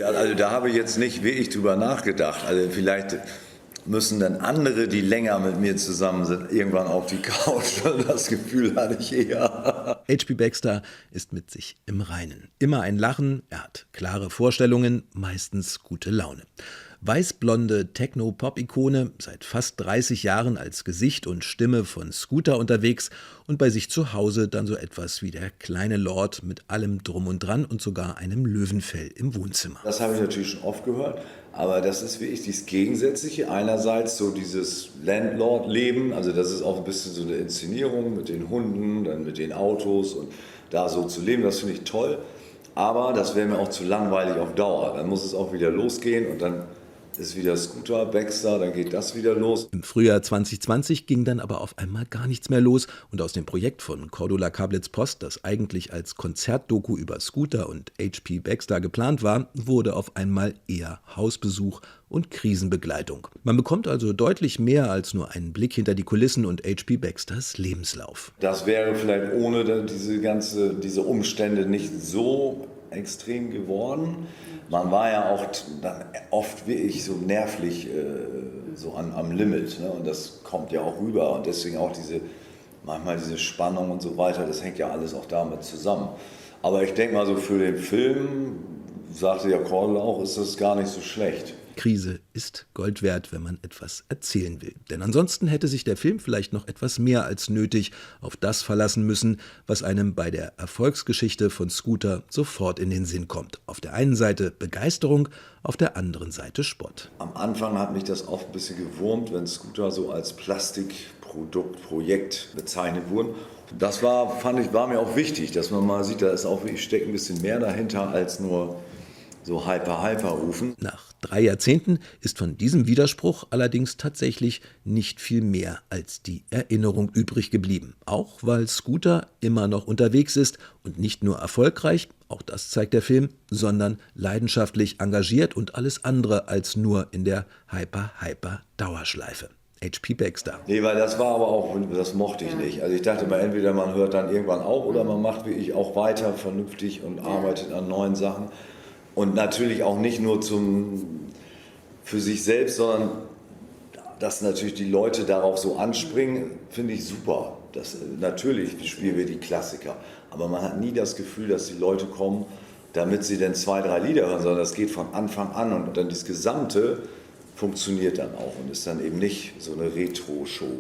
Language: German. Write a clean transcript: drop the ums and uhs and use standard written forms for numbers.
Ja, also da habe ich jetzt nicht wirklich drüber nachgedacht. Also vielleicht müssen dann andere, die länger mit mir zusammen sind, irgendwann auf die Couch. Das Gefühl hatte ich eher. H.P. Baxter ist mit sich im Reinen. Immer ein Lachen, er hat klare Vorstellungen, meistens gute Laune. Weißblonde Techno-Pop-Ikone, seit fast 30 Jahren als Gesicht und Stimme von Scooter unterwegs und bei sich zu Hause dann so etwas wie der kleine Lord mit allem Drum und Dran und sogar einem Löwenfell im Wohnzimmer. Das habe ich natürlich schon oft gehört, aber das ist wirklich dieses Gegensätzliche. Einerseits so dieses Landlord-Leben, also das ist auch ein bisschen so eine Inszenierung mit den Hunden, dann mit den Autos und da so zu leben, das finde ich toll. Aber das wäre mir auch zu langweilig auf Dauer. Dann muss es auch wieder losgehen und dann ist wieder Scooter, Baxter, dann geht das wieder los. Im Frühjahr 2020 ging dann aber auf einmal gar nichts mehr los und aus dem Projekt von Cordula Kablitz-Post, das eigentlich als Konzertdoku über Scooter und H.P. Baxter geplant war, wurde auf einmal eher Hausbesuch und Krisenbegleitung. Man bekommt also deutlich mehr als nur einen Blick hinter die Kulissen und H.P. Baxters Lebenslauf. Das wäre vielleicht ohne diese Umstände nicht so extrem geworden. Man war ja auch dann oft wirklich so nervlich so am Limit, ne? Und das kommt ja auch rüber und deswegen auch manchmal diese Spannung und so weiter, das hängt ja alles auch damit zusammen. Aber ich denke mal so für den Film, sagte ja Cordula auch, ist das gar nicht so schlecht. Krise ist Gold wert, wenn man etwas erzählen will. Denn ansonsten hätte sich der Film vielleicht noch etwas mehr als nötig auf das verlassen müssen, was einem bei der Erfolgsgeschichte von Scooter sofort in den Sinn kommt. Auf der einen Seite Begeisterung, auf der anderen Seite Spott. Am Anfang hat mich das oft ein bisschen gewurmt, wenn Scooter so als Projekt bezeichnet wurden. Das war mir auch wichtig, dass man mal sieht, da steckt ein bisschen mehr dahinter als nur so Hyper rufen. Nach 3 Jahrzehnten ist von diesem Widerspruch allerdings tatsächlich nicht viel mehr als die Erinnerung übrig geblieben. Auch weil Scooter immer noch unterwegs ist und nicht nur erfolgreich, auch das zeigt der Film, sondern leidenschaftlich engagiert und alles andere als nur in der Hyper-Dauerschleife. H.P. Baxter. Nee, weil das war aber auch, das mochte ich nicht. Also ich dachte mal, entweder man hört dann irgendwann auf oder man macht wie ich auch weiter vernünftig und arbeitet an neuen Sachen. Und natürlich auch nicht nur für sich selbst, sondern dass natürlich die Leute darauf so anspringen, finde ich super. Natürlich spielen wir die Klassiker, aber man hat nie das Gefühl, dass die Leute kommen, damit sie dann 2, 3 Lieder hören, sondern das geht von Anfang an und dann das Gesamte funktioniert dann auch und ist dann eben nicht so eine Retro-Show.